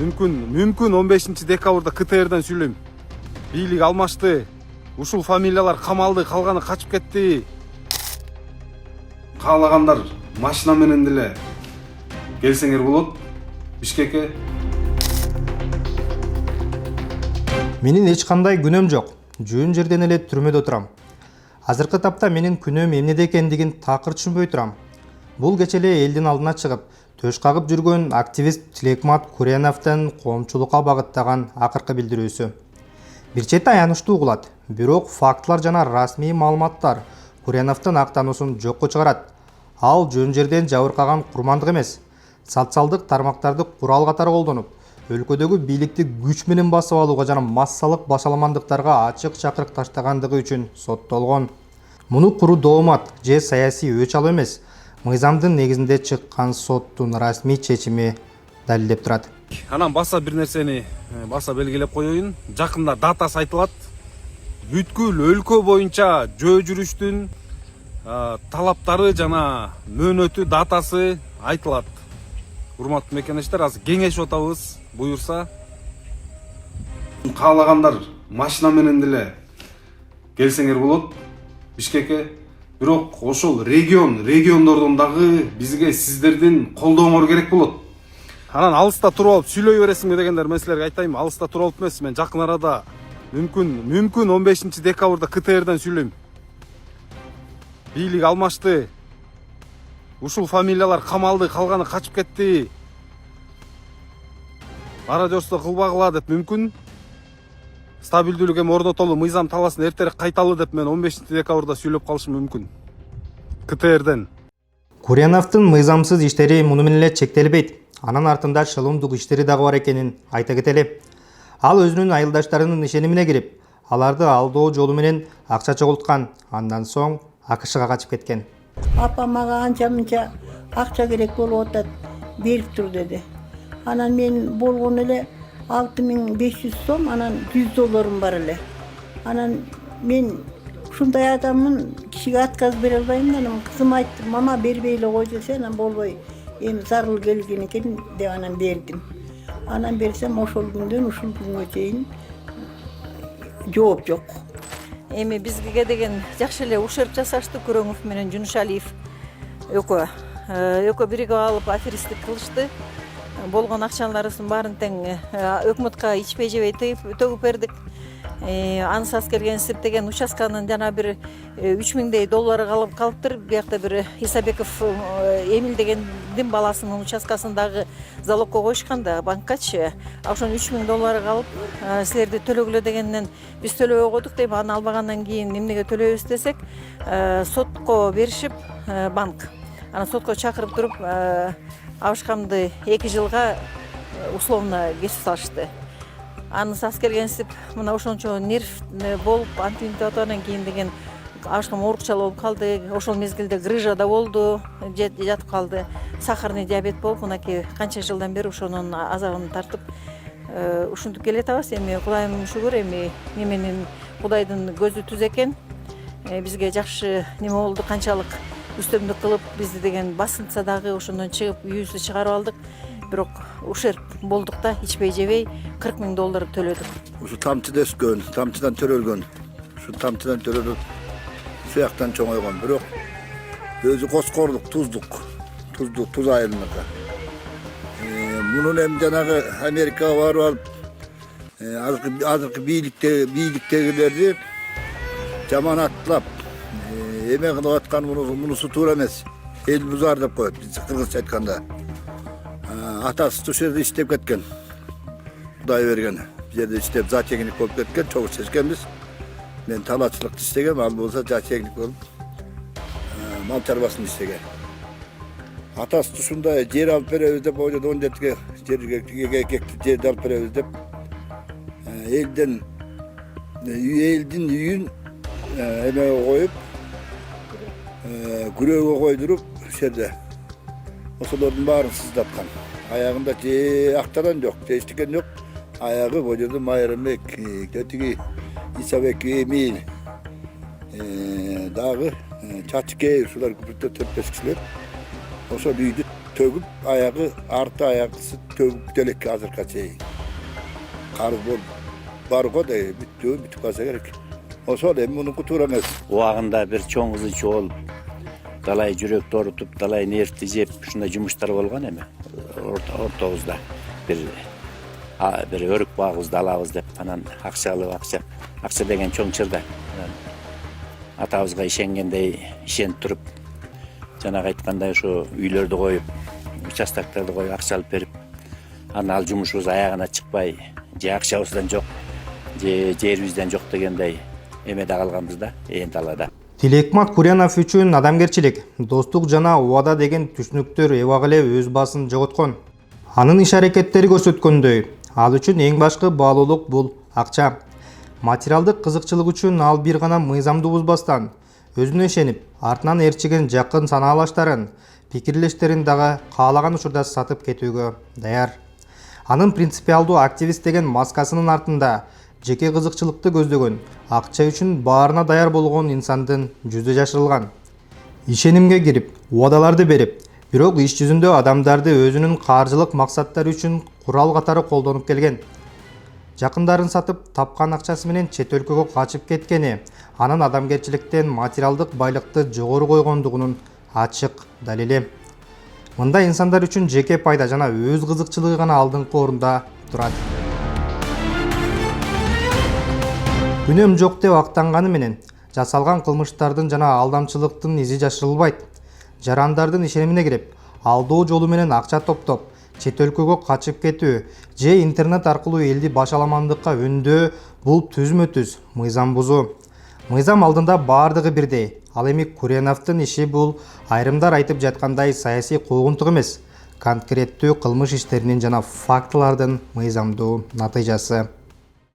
мүмкүн 15-декабрда КТРден сүйлөйм. Бийлик алмашты. Ушул фамилиялар камалды, калганы качып кетти. Каалагандар машина менен деле келсеңер болот. Бишкекке. Менин эч кандай күнөөм жок. Жөн жерден эле түрмөдө турам. Азыркы тапта менин күнөөм эмнеде экендигин такыр түшүнбөй турам. Бул кече эле элдин алдына чыгып, төш кагып жүргөн активист Тилекмат Куряновдун коомчулукка багыттаган акыркы билдирүүсү. Бир чети аянычтуу угулат, бирок фактылар жана расмий маалыматтар Куряновдун актануусун жокко чыгарат. Ал жөн жерден жабыркаган курмандык эмес, социалдык тармактарды курал катары колдонуп, өлкөдөгү бийликти күч менен басып алууга жана массалык башаламандыктарга ачык чакырык таштагандыгы үчүн соттолгон. Муну куру доомат же саясий өч алуу эмес, мыйзамдын негизинде чыккан соттун расмий чечими далилдеп турат. Анан баса бир нерсени баса белгилеп коеюн. Жакында датасы айтылат. Бүткүл өлкө боюнча жөө жүрүштүн талаптары жана мөөнөтү датасы айтылат. Урматтуу мекендаштар, азыр кеңешип атабыз. Буюрса, каалагандар машина менен деле келсеңер болот Бишкекке. Бирок ошол региондордон дагы бизге сиздердин колдооңор керек болот. Анан алыста туруп алып сүйлөй бересиңби дегендер мен силерге айтайм, алыста туруп алып эмес, мен жакын арада мүмкүн 15-декабрда КТРден сүйлөйм. Бийлик алмашты. Ушул фамилиялар камалды, калганы качып кетти. Мародерство кылбагыла деп мүмкүн. Стабилдүүлүк эми орнотолу, мыйзам таласын эртерээк кайталы деп мен 15-декабрда сүйлөп калышым мүмкүн. КТРден. Куряновдун мыйзамсыз иштери муну менен эле чектелбейт. Анын артында шылымдык иштери дагы бар экенин айта кетели. Ал өзүнүн айылдаштарынын ишенимине кирип, аларды алдоо жолу менен акча чогулткан, андан соң АКШга качып кеткен. Апа мага анча-мынча акча керек болуп атат, берип тур деди. Анан мен болгон эле 6500 сом, анан $100 бар эле. Анан мен ушундай адаммын, кишиге отказ бере албайм да, анан кызым айтты, мама бербей эле кой десе, анан болбой, эми зарыл келген экен деп анан бердим. Анан берсем ошол күндөн ушул күнгө чейин жооп жок. Эми бизге деген жакшы эле ушерп жасашты. Көрөңов менен Жунушалиев экөө биригип алып аферисттик кылышты. Болгон акчаларыбыздын баарын тең өкмөткө ичпей жебей төгүп бердик. Ансыз келген септеген участканын жана бир $3000 калып калыптыр. Биякта бир Исабеков Эмил дегендин баласынын участкасындагы залогко коюшкан да банккачы. Ошон $3000 калып, силерди төлөгүлө дегенден биз төлөбөй койдук деп, аны албагандан кийин эмнеге төлөйбүз десек, сотко беришип банк. Анан сотко чакырып туруп, Абышкамды 2 жылга условно кесип салышты. Анысыз келгенсип, мына ошончо нерв болуп, антинтип атагандан кийин деген Абышкам оорукчалуу болуп калды. Ошол мезгилде грыжа да болду, жатып калды. Сахарный диабет болуп, мынакей канча жылдан бери ошонун азабын тартып, ушинтип келе атабыз. Эми Кудайым шүгүр, эми неменин Кудайдын көзү түз экен. Бизге жакшы неме болду, канчалык үстөмдүк кылып, бизди деген басынтса дагы ошондон чыгып, үйүбүздү чыгарып алдык. Бирок ушерп болдук да, ичпей жебей $40,000 төлөдүк. Ушу тамчыда өскөн, тамчыдан төрөлгөн. Ушу тамчыдан төрөлүп, сuyактан чоңойгон. Бирок өзү коскорлук, туз айылыныка. Мунун эми жанагы Америкага барып алып, азыркы бийликтегилерди жаманаттап, эме кылып аткан мунусу туура эмес. Эл бузар деп коет, биз кыргызча айтканда. Атасы ушул жерде иштеп кеткен. Кудай берген. Бул жерде иштеп зоотехник болуп кеткен, чогуу чечкенбиз. Мен талаачылыкты иштегем, ал болсо зоотехник болуп мал чарбасын иштеген. Атасы ушундай жер алып беребиз деп ойлоду, 17 жерди алып беребиз деп. Элдин үйүн эме коюп, күрөөгө койдуруп, ушул жерде ошолордун баарын сыздаткан. Аягында же актаран жок, же эчтекен жок. Аягы бул жерде Майрамбек, тиги Исабек Эмил, дагы Чачкей, ушулар көпүртө 4-5 кишилер ошол үйдү tөгüp ayağı artı ayakısı tөгüp delek azırka şey. Karız bol bargo da bitip kalsa gerek. O sol hem bunu kuturamaz. Uağında bir çoğun kızı çoğul, dalay jürek doğrutup, dalay nerti jep, şunda jumuşlar bolgan emi. Ortağızda bir örük bağızda alağız dep, anan akça degen çoğun çırda. Atabızga işengendey, işenip turup, janaga aytkanday şu üylördü koyup, участоктарды koyup, akça alıp berip, anan al jumuşubuz ayağına çıkpay, je akçabızdan jok, je жерибизден жок дегендей эмеде калганбыз да, ээн талаада. Тилекмат Куренов үчүн адамгерчилик, достук жана убада деген түшүнүктөр эбак эле өз баасын жоготкон. Анын иш-аракеттери көрсөткөндөй, ал үчүн эң башкы баалуулук бул акча. Материалдык кызыкчылык үчүн ал бир гана мыйзамды бузбастан, өзүнө ишенип, артынан ээрчиген жакын санаалаштарын, пикирлештерин дагы каалаган учурда сатып кетүүгө даяр. Анын принципиалдуу активист деген маскасынын артында жеке кызыкчылыкты көздөгөн, акча үчүн баарына даяр болгон инсандын жүзү жашырылган. Ишенимге кирип, убадаларды берип, бирок иш жүзүндө адамдарды өзүнүн каржылык максаттары үчүн курал катары колдонуп келген. Жакындарын сатып, тапкан акчасы менен чет өлкөгө качып кеткени, анын адамгерчиликтен материалдык байлыкты жогору койгондугунун ачык далили. Мында инсандар үчүн жеке пайда жана өз кызыкчылыгы гана алдыңкы орунда турат. Күнөөм жок деп актанганы менен жасалган кылмыштардын жана алдамчылыктын изи жашырылбайт. Жарандардын ишенимине кирип, алдоо жолу менен акча топтоп, чет өлкөгө качып кетүү же интернет аркылуу элди башаламандыкка өндөө бул түзмө-түз мыйзам бузуу. Мыйзам алдында баардыгы бирдей. Ал эми Куреновдун иши бул айрымдар айтып жаткандай саясий куугунтук эмес, конкреттүү кылмыш иштеринин жана фактылардын мыйзамдуу натыйжасы.